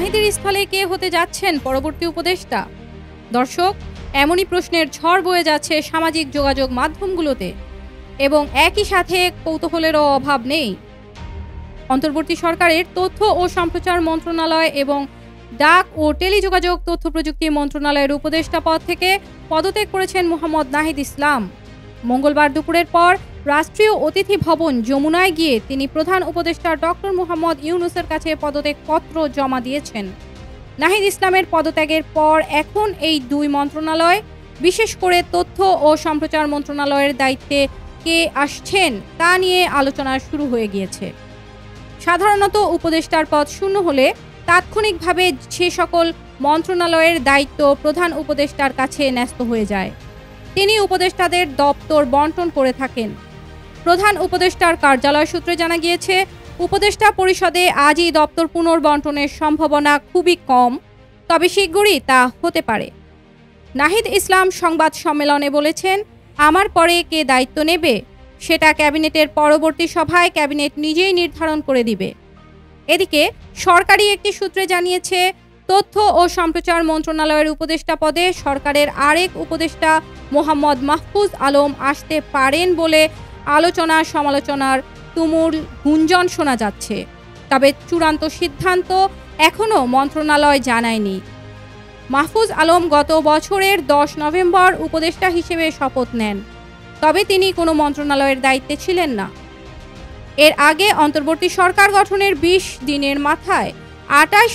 নাহিদের স্থলে কে হতে যাচ্ছেন পরবর্তী উপদেষ্টা? দর্শক, এমনই প্রশ্নের ঝড় বয়ে যাচ্ছে সামাজিক যোগাযোগ মাধ্যমগুলোতে এবং একই সাথে কৌতূহলেরও অভাব নেই। অন্তর্বর্তী সরকারের তথ্য ও সম্প্রচার মন্ত্রণালয় এবং ডাক ও টেলিযোগাযোগ তথ্য প্রযুক্তি মন্ত্রণালয়ের উপদেষ্টা পদ থেকে পদত্যাগ করেছেন মোহাম্মদ নাহিদ ইসলাম। মঙ্গলবার দুপুরের পর রাষ্ট্রীয় অতিথি ভবন যমুনায় গিয়ে তিনি প্রধান উপদেষ্টা ডক্টর মোহাম্মদ ইউনূসের কাছে পদত্যাগপত্র জমা দিয়েছেন। নাহিদ ইসলামের পদত্যাগের পর এখন এই দুই মন্ত্রণালয়, বিশেষ করে তথ্য ও সম্প্রচার মন্ত্রণালয়ের দায়িত্বে কে আসছেন তা নিয়ে আলোচনা শুরু হয়ে গিয়েছে। সাধারণত উপদেষ্টার পদ শূন্য হলে তাৎক্ষণিকভাবে সে সকল মন্ত্রণালয়ের দায়িত্ব প্রধান উপদেষ্টার কাছে ন্যস্ত হয়ে যায়। তিনি উপদেষ্টাদের দপ্তর বন্টন করে থাকেন। প্রধান উপদেষ্টার কার্যালয় সূত্রে জানা গিয়েছে, উপদেষ্টা পরিষদে আজই দপ্তর পুনর্বন্টনের সম্ভাবনা খুবই কম, তবে শিগগিরই তা হতে পারে। নাহিদ ইসলাম সংবাদ সম্মেলনে বলেছেন, আমার পরে কে দায়িত্ব নেবে সেটা ক্যাবিনেটের পরবর্তী সভায় ক্যাবিনেট নিজেই নির্ধারণ করে দিবে। এদিকে সরকারি একটি সূত্রে জানিয়েছে, তথ্য ও সম্প্রচার মন্ত্রণালয়ের উপদেষ্টা পদে সরকারের আরেক উপদেষ্টা মোহাম্মদ মাহফুজ আলম আসতে পারেন বলে আলোচনা সমালোচনার তুমুল গুঞ্জন শোনা যাচ্ছে। তবে চূড়ান্ত সিদ্ধান্ত এখনও মন্ত্রণালয় জানায়নি। মাহফুজ আলম গত বছরের 10 নভেম্বর উপদেষ্টা হিসেবে শপথ নেন, তবে তিনি কোনো মন্ত্রণালয়ের দায়িত্বে ছিলেন না। এর আগে অন্তর্বর্তী সরকার গঠনের 20 দিনের মাথায় 28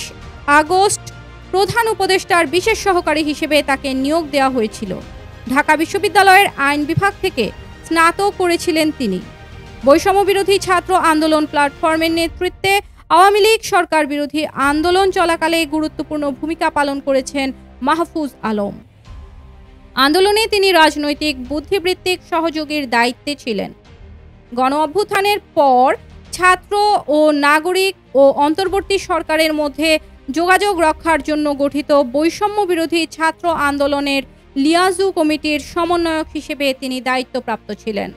আগস্ট প্রধান উপদেষ্টার বিশেষ সহকারী হিসেবে তাকে নিয়োগ দেওয়া হয়েছিল। ঢাকা বিশ্ববিদ্যালয়ের আইন বিভাগ থেকে স্নাতক করেছিলেন তিনি। বৈষম্য বিরোধী ছাত্র আন্দোলন প্ল্যাটফর্মের নেতৃত্বে আওয়ামী লীগ সরকার বিরোধী আন্দোলন চলাকালে গুরুত্বপূর্ণ ভূমিকা পালন করেছেন মাহফুজ আলম। আন্দোলনে তিনি রাজনৈতিক বুদ্ধিবৃত্তিক সহযোগীর দায়িত্বে ছিলেন। গণ অভ্যুত্থানের পর ছাত্র ও নাগরিক ও অন্তর্বর্তী সরকারের মধ্যে যোগাযোগ রক্ষার জন্য গঠিত বৈষম্য বিরোধী ছাত্র আন্দোলনের লিয়াজু কমিটির সমন্বয়ক হিসেবে তিনি দায়িত্বপ্রাপ্ত ছিলেন।